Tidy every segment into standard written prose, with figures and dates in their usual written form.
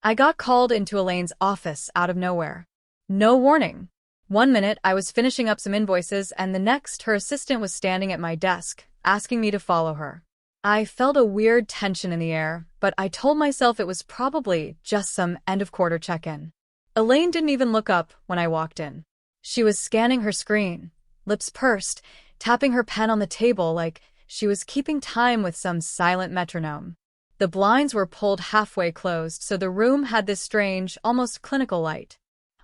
I got called into Elaine's office out of nowhere. No warning. One minute I was finishing up some invoices and the next her assistant was standing at my desk, asking me to follow her. I felt a weird tension in the air, but I told myself it was probably just some end-of-quarter check-in. Elaine didn't even look up when I walked in. She was scanning her screen, lips pursed, tapping her pen on the table like she was keeping time with some silent metronome. The blinds were pulled halfway closed, so the room had this strange, almost clinical light.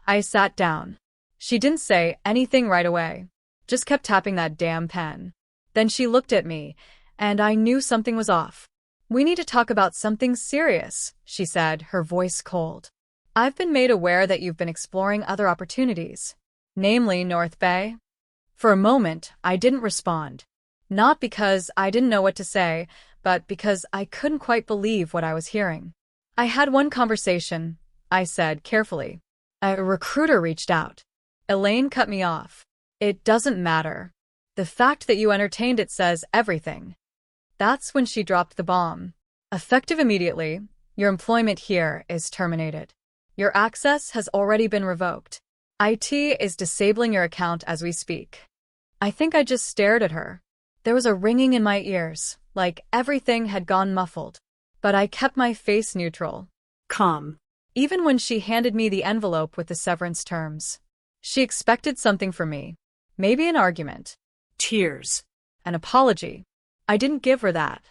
I sat down. She didn't say anything right away, just kept tapping that damn pen. Then she looked at me, and I knew something was off. "We need to talk about something serious," she said, her voice cold. "I've been made aware that you've been exploring other opportunities, namely North Bay." For a moment, I didn't respond. Not because I didn't know what to say, but because I couldn't quite believe what I was hearing. "I had one conversation," I said carefully. "A recruiter reached out." Elaine cut me off. "It doesn't matter. The fact that you entertained it says everything." That's when she dropped the bomb. "Effective immediately, your employment here is terminated. Your access has already been revoked. IT is disabling your account as we speak." I think I just stared at her. There was a ringing in my ears, like everything had gone muffled. But I kept my face neutral. Calm. Even when she handed me the envelope with the severance terms. She expected something from me. Maybe an argument. Tears. An apology. I didn't give her that.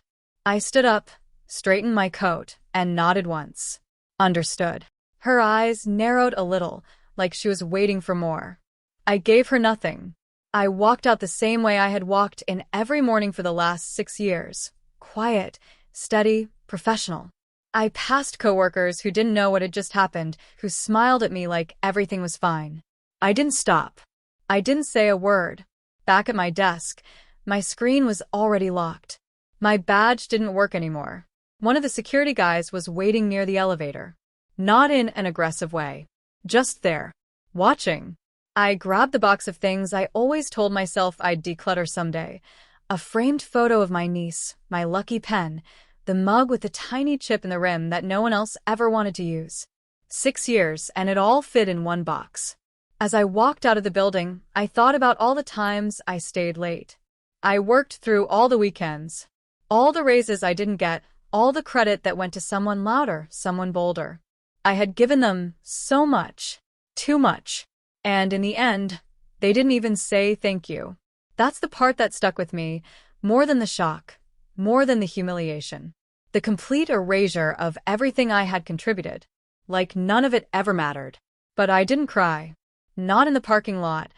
I stood up, straightened my coat, and nodded once. Understood. Her eyes narrowed a little, like she was waiting for more. I gave her nothing. I walked out the same way I had walked in every morning for the last 6 years. Quiet, steady, professional. I passed coworkers who didn't know what had just happened, who smiled at me like everything was fine. I didn't stop. I didn't say a word. Back at my desk, my screen was already locked. My badge didn't work anymore. One of the security guys was waiting near the elevator. Not in an aggressive way. Just there. Watching. I grabbed the box of things I always told myself I'd declutter someday. A framed photo of my niece, my lucky pen, the mug with the tiny chip in the rim that no one else ever wanted to use. 6 years, and it all fit in one box. As I walked out of the building, I thought about all the times I stayed late. I worked through all the weekends. All the raises I didn't get, all the credit that went to someone louder, someone bolder. I had given them so much. Too much. And in the end, they didn't even say thank you. That's the part that stuck with me, more than the shock, more than the humiliation. The complete erasure of everything I had contributed. Like none of it ever mattered. But I didn't cry. Not in the parking lot,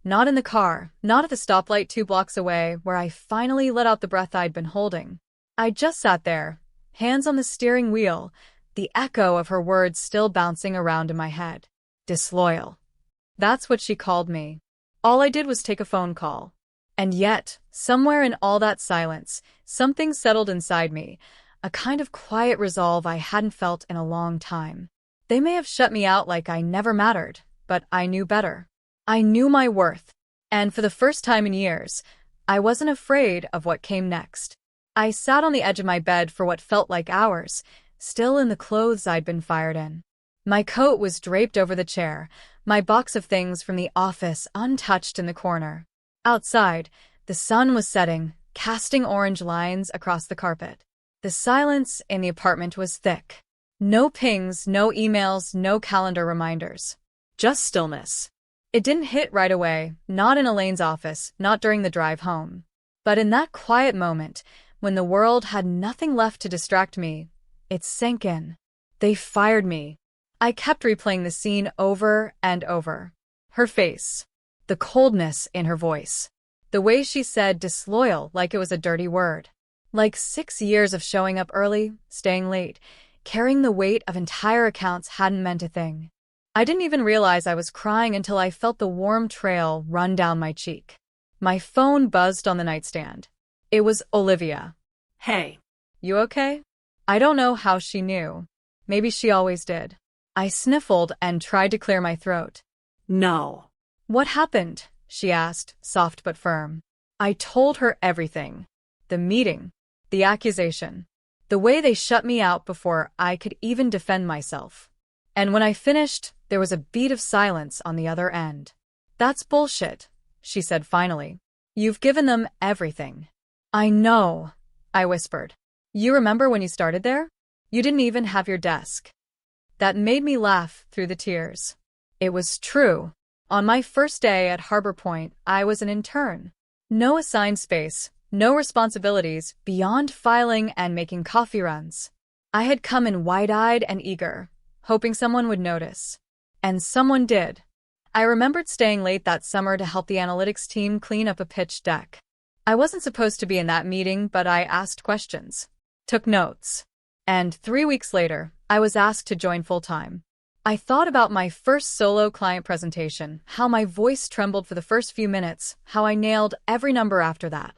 not in the car, not at the stoplight 2 blocks away where I finally let out the breath I'd been holding. I just sat there, hands on the steering wheel, the echo of her words still bouncing around in my head. Disloyal. That's what she called me. All I did was take a phone call. And yet, somewhere in all that silence, something settled inside me, a kind of quiet resolve I hadn't felt in a long time. They may have shut me out like I never mattered, but I knew better. I knew my worth. And for the first time in years, I wasn't afraid of what came next. I sat on the edge of my bed for what felt like hours, still in the clothes I'd been fired in. My coat was draped over the chair, my box of things from the office untouched in the corner. Outside, the sun was setting, casting orange lines across the carpet. The silence in the apartment was thick. No pings, no emails, no calendar reminders. Just stillness. It didn't hit right away, not in Elaine's office, not during the drive home. But in that quiet moment, when the world had nothing left to distract me, it sank in. They fired me. I kept replaying the scene over and over. Her face. The coldness in her voice. The way she said disloyal like it was a dirty word. Like 6 years of showing up early, staying late, carrying the weight of entire accounts hadn't meant a thing. I didn't even realize I was crying until I felt the warm trail run down my cheek. My phone buzzed on the nightstand. It was Olivia. Hey. You okay? I don't know how she knew. Maybe she always did. I sniffled and tried to clear my throat. No. What happened? She asked, soft but firm. I told her everything. The meeting. The accusation. The way they shut me out before I could even defend myself. And when I finished, there was a beat of silence on the other end. "That's bullshit," she said finally. "You've given them everything." "I know," I whispered. "You remember when you started there? You didn't even have your desk." That made me laugh through the tears. It was true. On my first day at Harbor Point, I was an intern. No assigned space, no responsibilities beyond filing and making coffee runs. I had come in wide-eyed and eager, hoping someone would notice. And someone did. I remembered staying late that summer to help the analytics team clean up a pitch deck. I wasn't supposed to be in that meeting, but I asked questions, took notes. And 3 weeks later, I was asked to join full-time. I thought about my first solo client presentation, how my voice trembled for the first few minutes, how I nailed every number after that,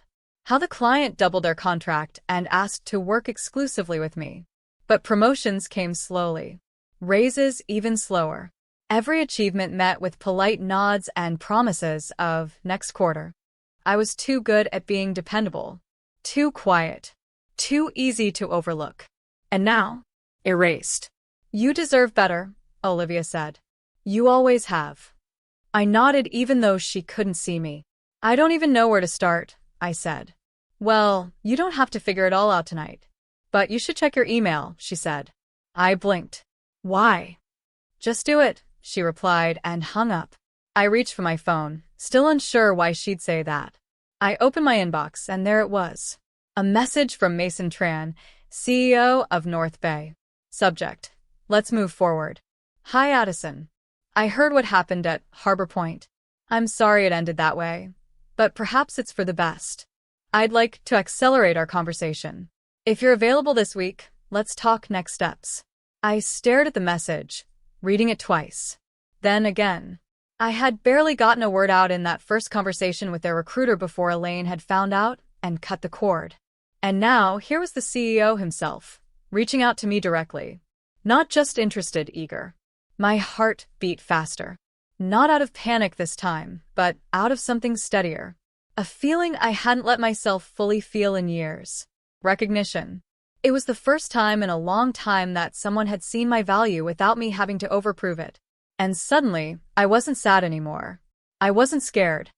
how the client doubled their contract and asked to work exclusively with me. But promotions came slowly. Raises even slower. Every achievement met with polite nods and promises of next quarter. I was too good at being dependable, too quiet, too easy to overlook. And now, erased. "You deserve better," Olivia said. "You always have." I nodded even though she couldn't see me. "I don't even know where to start," I said. "Well, you don't have to figure it all out tonight. But you should check your email," she said. I blinked. "Why?" "Just do it," she replied and hung up. I reached for my phone, still unsure why she'd say that. I opened my inbox and there it was. A message from Mason Tran, CEO of North Bay. Subject: "Let's move forward." "Hi, Addison. I heard what happened at Harbor Point. I'm sorry it ended that way, but perhaps it's for the best. I'd like to accelerate our conversation. If you're available this week, let's talk next steps." I stared at the message, reading it twice. Then again. I had barely gotten a word out in that first conversation with their recruiter before Elaine had found out and cut the cord. And now, here was the CEO himself, reaching out to me directly. Not just interested, eager. My heart beat faster. Not out of panic this time, but out of something steadier. A feeling I hadn't let myself fully feel in years. Recognition. It was the first time in a long time that someone had seen my value without me having to overprove it. And suddenly, I wasn't sad anymore. I wasn't scared.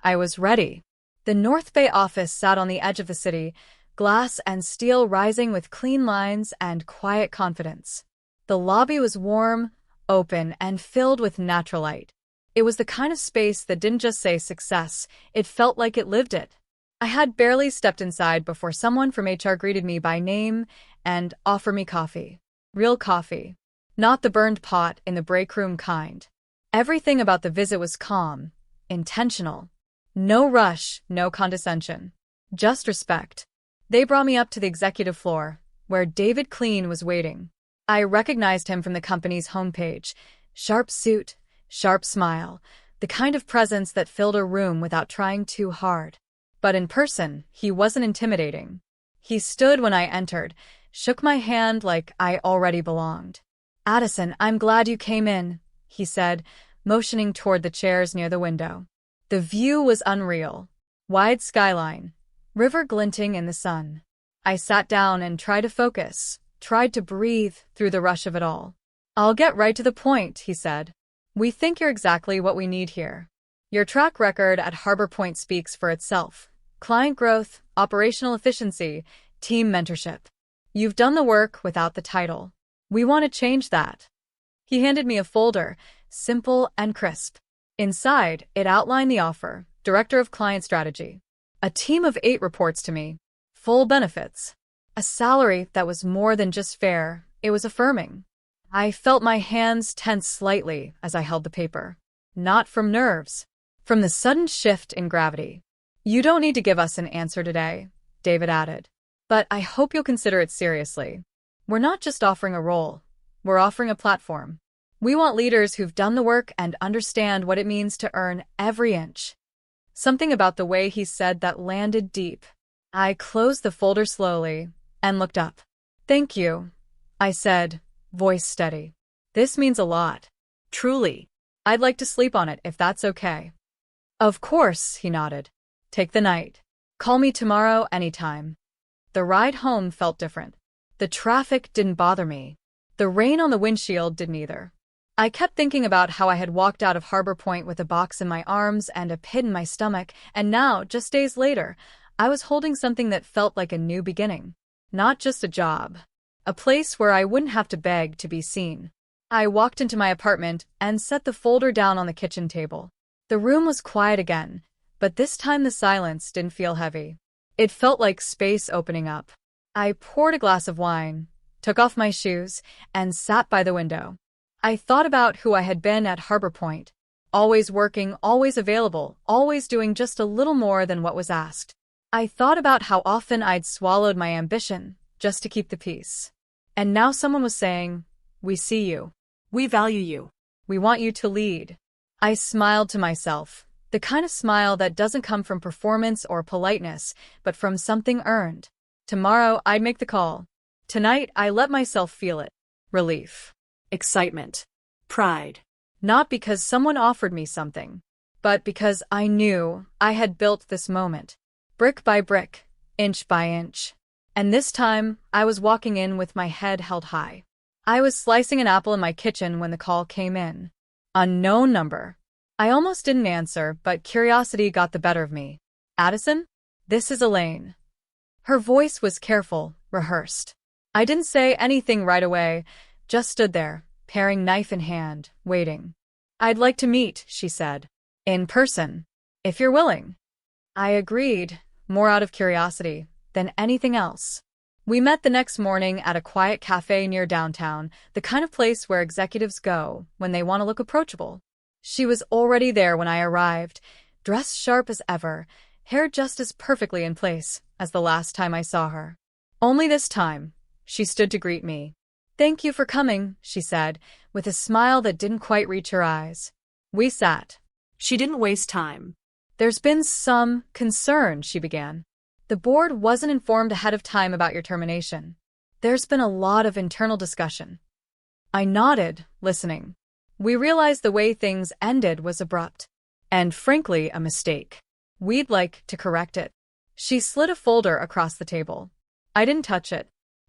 I was ready. The North Bay office sat on the edge of the city, glass and steel rising with clean lines and quiet confidence. The lobby was warm, open, and filled with natural light. It was the kind of space that didn't just say success, it felt like it lived it. I had barely stepped inside before someone from HR greeted me by name and offered me coffee. Real coffee. Not the burned pot in the break room kind. Everything about the visit was calm, intentional. No rush, no condescension. Just respect. They brought me up to the executive floor, where David Clean was waiting. I recognized him from the company's homepage. Sharp suit, sharp smile, the kind of presence that filled a room without trying too hard. But in person, he wasn't intimidating. He stood when I entered, shook my hand like I already belonged. "Addison, I'm glad you came in," he said, motioning toward the chairs near the window. The view was unreal. Wide skyline, river glinting in the sun. I sat down and tried to focus, tried to breathe through the rush of it all. "I'll get right to the point," he said. "We think you're exactly what we need here. Your track record at Harbor Point speaks for itself. Client growth, operational efficiency, team mentorship. You've done the work without the title. We want to change that." He handed me a folder, simple and crisp. Inside, it outlined the offer, Director of Client Strategy. A team of 8 reports to me. Full benefits. A salary that was more than just fair, it was affirming. I felt my hands tense slightly as I held the paper. Not from nerves. From the sudden shift in gravity. "You don't need to give us an answer today," David added. "But I hope you'll consider it seriously. We're not just offering a role. We're offering a platform. We want leaders who've done the work and understand what it means to earn every inch." Something about the way he said that landed deep. I closed the folder slowly and looked up. "Thank you," I said, voice steady. "This means a lot. Truly. I'd like to sleep on it if that's okay." "Of course," he nodded. "Take the night. Call me tomorrow anytime." The ride home felt different. The traffic didn't bother me. The rain on the windshield didn't either. I kept thinking about how I had walked out of Harbor Point with a box in my arms and a pit in my stomach, and now, just days later, I was holding something that felt like a new beginning. Not just a job. A place where I wouldn't have to beg to be seen. I walked into my apartment and set the folder down on the kitchen table. The room was quiet again, but this time the silence didn't feel heavy. It felt like space opening up. I poured a glass of wine, took off my shoes, and sat by the window. I thought about who I had been at Harbor Point. Always working, always available, always doing just a little more than what was asked. I thought about how often I'd swallowed my ambition just to keep the peace. And now someone was saying, "We see you. We value you. We want you to lead." I smiled to myself, the kind of smile that doesn't come from performance or politeness, but from something earned. Tomorrow, I'd make the call. Tonight, I let myself feel it. Relief. Excitement. Pride. Not because someone offered me something, but because I knew I had built this moment. Brick by brick, inch by inch. And this time, I was walking in with my head held high. I was slicing an apple in my kitchen when the call came in. Unknown number. I almost didn't answer, but curiosity got the better of me. "Addison? This is Elaine." Her voice was careful, rehearsed. I didn't say anything right away, just stood there, paring knife in hand, waiting. "I'd like to meet," she said. "In person. If you're willing." I agreed, more out of curiosity than anything else. We met the next morning at a quiet cafe near downtown, the kind of place where executives go when they want to look approachable. She was already there when I arrived, dressed sharp as ever, hair just as perfectly in place as the last time I saw her. Only this time, she stood to greet me. "Thank you for coming," she said, with a smile that didn't quite reach her eyes. We sat. She didn't waste time. "There's been some concern," she began. "The board wasn't informed ahead of time about your termination. There's been a lot of internal discussion." I nodded, listening. We realized the way things ended was abrupt. And frankly, a mistake. We'd like to correct it. She slid a folder across the table. I didn't touch it.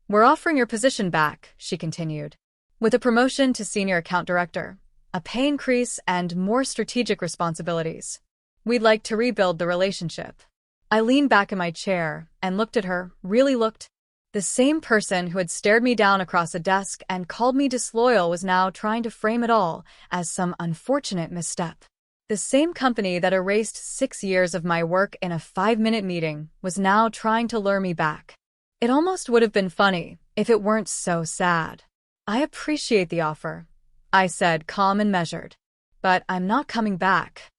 "We're offering your position back," she continued. "With a promotion to senior account director, a pay increase, and more strategic responsibilities. We'd like to rebuild the relationship." I leaned back in my chair and looked at her, really looked. The same person who had stared me down across a desk and called me disloyal was now trying to frame it all as some unfortunate misstep. The same company that erased 6 years of my work in a 5-minute meeting was now trying to lure me back. It almost would have been funny if it weren't so sad. "I appreciate the offer," I said, calm and measured. "But I'm not coming back."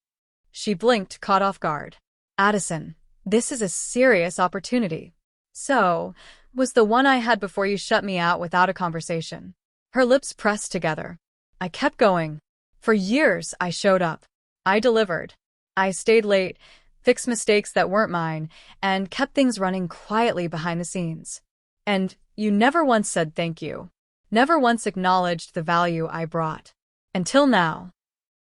She blinked, caught off guard. "Addison, this is a serious opportunity." "So, was the one I had before you shut me out without a conversation." Her lips pressed together. I kept going. For years, I showed up. I delivered. I stayed late, fixed mistakes that weren't mine, and kept things running quietly behind the scenes. And you never once said thank you. Never once acknowledged the value I brought. Until now.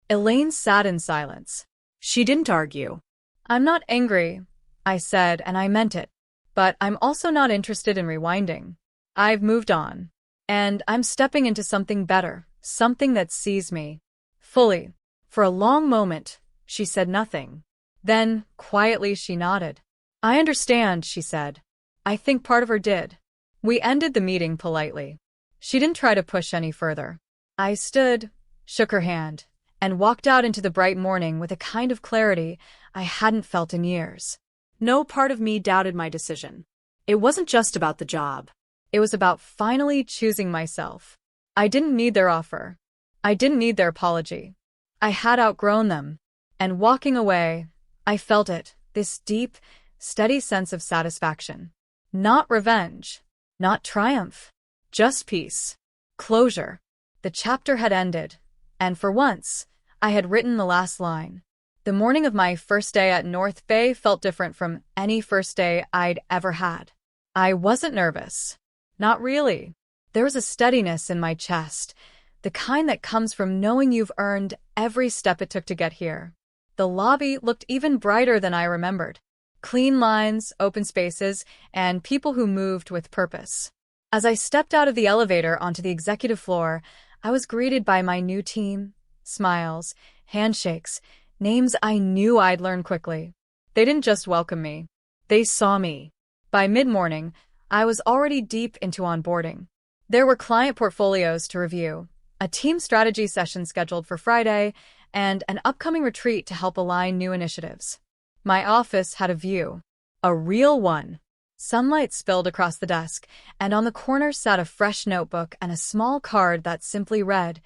Elaine sat in silence. She didn't argue. "I'm not angry," I said, and I meant it. "But I'm also not interested in rewinding. I've moved on. And I'm stepping into something better, something that sees me fully." For a long moment, she said nothing. Then, quietly, she nodded. "I understand," she said. I think part of her did. We ended the meeting politely. She didn't try to push any further. I stood, shook her hand, and walked out into the bright morning with a kind of clarity I hadn't felt in years. No part of me doubted my decision. It wasn't just about the job. It was about finally choosing myself. I didn't need their offer. I didn't need their apology. I had outgrown them. And walking away, I felt it, this deep, steady sense of satisfaction. Not revenge. Not triumph. Just peace. Closure. The chapter had ended. And for once, I had written the last line. The morning of my first day at North Bay felt different from any first day I'd ever had. I wasn't nervous. Not really. There was a steadiness in my chest, the kind that comes from knowing you've earned every step it took to get here. The lobby looked even brighter than I remembered. Clean lines, open spaces, and people who moved with purpose. As I stepped out of the elevator onto the executive floor, I was greeted by my new team, smiles, handshakes, names I knew I'd learn quickly. They didn't just welcome me. They saw me. By mid-morning, I was already deep into onboarding. There were client portfolios to review, a team strategy session scheduled for Friday, and an upcoming retreat to help align new initiatives. My office had a view. A real one. Sunlight spilled across the desk, and on the corner sat a fresh notebook and a small card that simply read,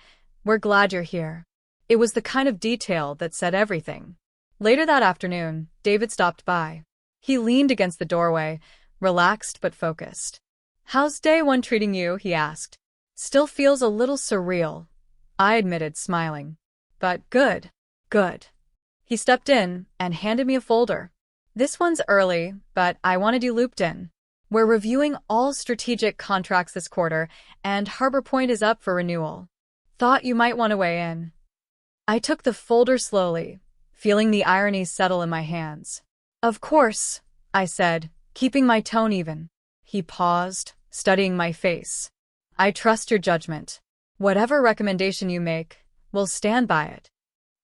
"We're glad you're here." It was the kind of detail that said everything. Later that afternoon, David stopped by. He leaned against the doorway, relaxed but focused. "How's day one treating you?" he asked. "Still feels a little surreal," I admitted, smiling. "But good, good." He stepped in and handed me a folder. "This one's early, but I wanted you looped in. We're reviewing all strategic contracts this quarter, and Harbor Point is up for renewal. Thought you might want to weigh in." I took the folder slowly, feeling the irony settle in my hands. "Of course," I said, keeping my tone even. He paused, studying my face. "I trust your judgment. Whatever recommendation you make, we'll stand by it."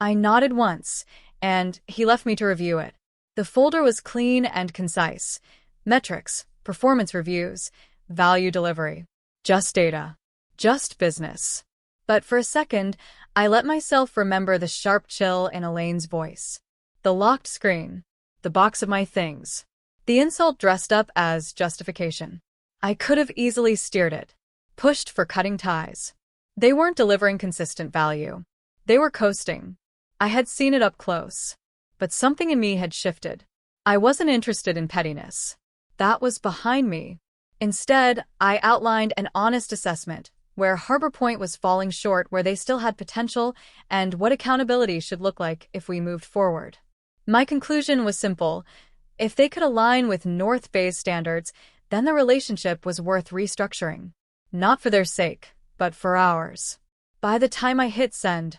I nodded once, and he left me to review it. The folder was clean and concise. Metrics, performance reviews, value delivery. Just data. Just business. But for a second, I let myself remember the sharp chill in Elaine's voice. The locked screen. The box of my things. The insult dressed up as justification. I could have easily steered it. Pushed for cutting ties. They weren't delivering consistent value. They were coasting. I had seen it up close. But something in me had shifted. I wasn't interested in pettiness. That was behind me. Instead, I outlined an honest assessment, where Harbor Point was falling short, where they still had potential, and what accountability should look like if we moved forward. My conclusion was simple. If they could align with North Bay's standards, then the relationship was worth restructuring. Not for their sake, but for ours. By the time I hit send,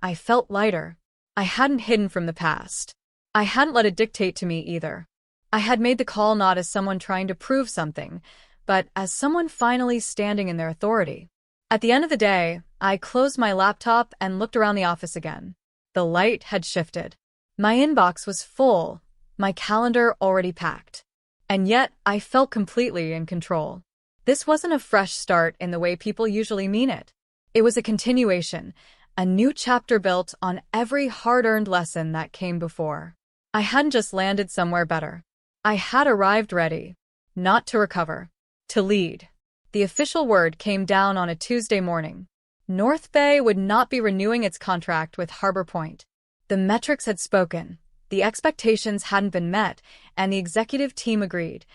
I felt lighter. I hadn't hidden from the past. I hadn't let it dictate to me either. I had made the call not as someone trying to prove something, but as someone finally standing in their authority. At the end of the day, I closed my laptop and looked around the office again. The light had shifted. My inbox was full, my calendar already packed. And yet, I felt completely in control. This wasn't a fresh start in the way people usually mean it. It was a continuation, a new chapter built on every hard-earned lesson that came before. I hadn't just landed somewhere better. I had arrived ready. Not to recover. To lead. The official word came down on a Tuesday morning. North Bay would not be renewing its contract with Harbor Point. The metrics had spoken. The expectations hadn't been met, and the executive team agreed.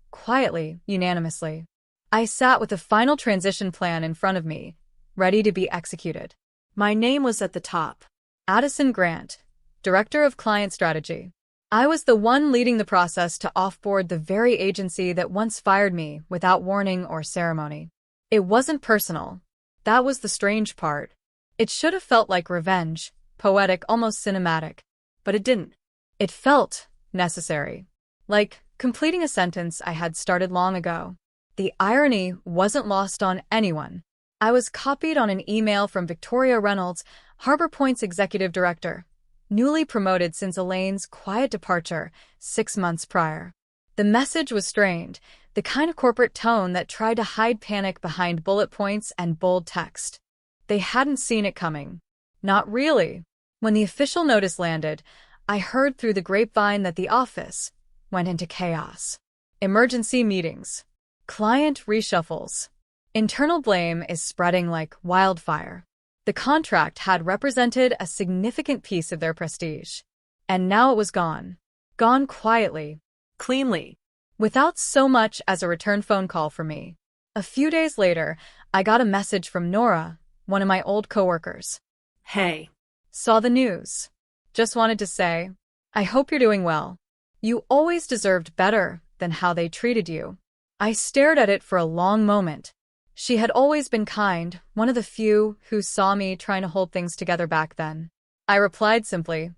Quietly, unanimously. I sat with the final transition plan in front of me, ready to be executed. My name was at the top. Addison Grant, Director of Client Strategy. I was the one leading the process to offboard the very agency that once fired me without warning or ceremony. It wasn't personal. That was the strange part. It should have felt like revenge, poetic, almost cinematic. But it didn't. It felt necessary. Like completing a sentence I had started long ago. The irony wasn't lost on anyone. I was copied on an email from Victoria Reynolds, Harbor Point's executive director, newly promoted since Elaine's quiet departure 6 months prior. The message was strained, the kind of corporate tone that tried to hide panic behind bullet points and bold text. They hadn't seen it coming. Not really. When the official notice landed, I heard through the grapevine that the office went into chaos. Emergency meetings. Client reshuffles. Internal blame is spreading like wildfire. The contract had represented a significant piece of their prestige. And now it was gone. Gone quietly. Cleanly. Without so much as a return phone call from me. A few days later, I got a message from Nora, one of my old coworkers. "Hey. Saw the news. Just wanted to say, I hope you're doing well. You always deserved better than how they treated you." I stared at it for a long moment. She had always been kind, one of the few who saw me trying to hold things together back then. I replied simply,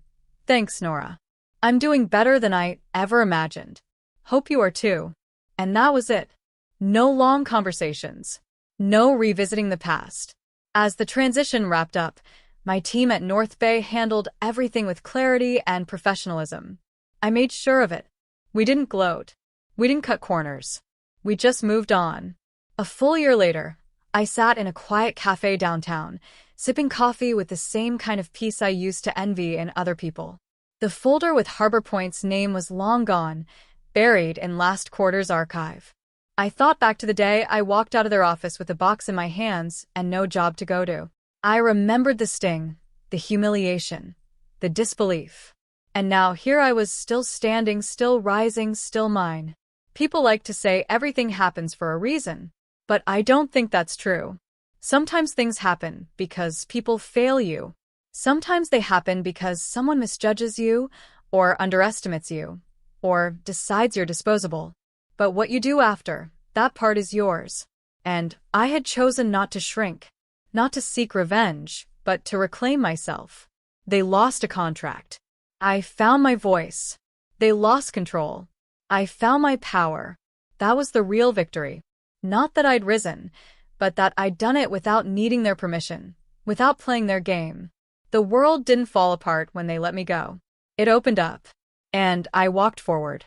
"Thanks, Nora. I'm doing better than I ever imagined. Hope you are too." And that was it. No long conversations. No revisiting the past. As the transition wrapped up, my team at North Bay handled everything with clarity and professionalism. I made sure of it. We didn't gloat. We didn't cut corners. We just moved on. A full year later, I sat in a quiet cafe downtown, sipping coffee with the same kind of peace I used to envy in other people. The folder with Harbor Point's name was long gone, buried in last quarter's archive. I thought back to the day I walked out of their office with a box in my hands and no job to go to. I remembered the sting, the humiliation, the disbelief. And now here I was, still standing, still rising, still mine. People like to say everything happens for a reason, but I don't think that's true. Sometimes things happen because people fail you. Sometimes they happen because someone misjudges you, or underestimates you, or decides you're disposable. But what you do after, that part is yours. And I had chosen not to shrink, not to seek revenge, but to reclaim myself. They lost a contract. I found my voice. They lost control. I found my power. That was the real victory. Not that I'd risen, but that I'd done it without needing their permission, without playing their game. The world didn't fall apart when they let me go. It opened up, and I walked forward.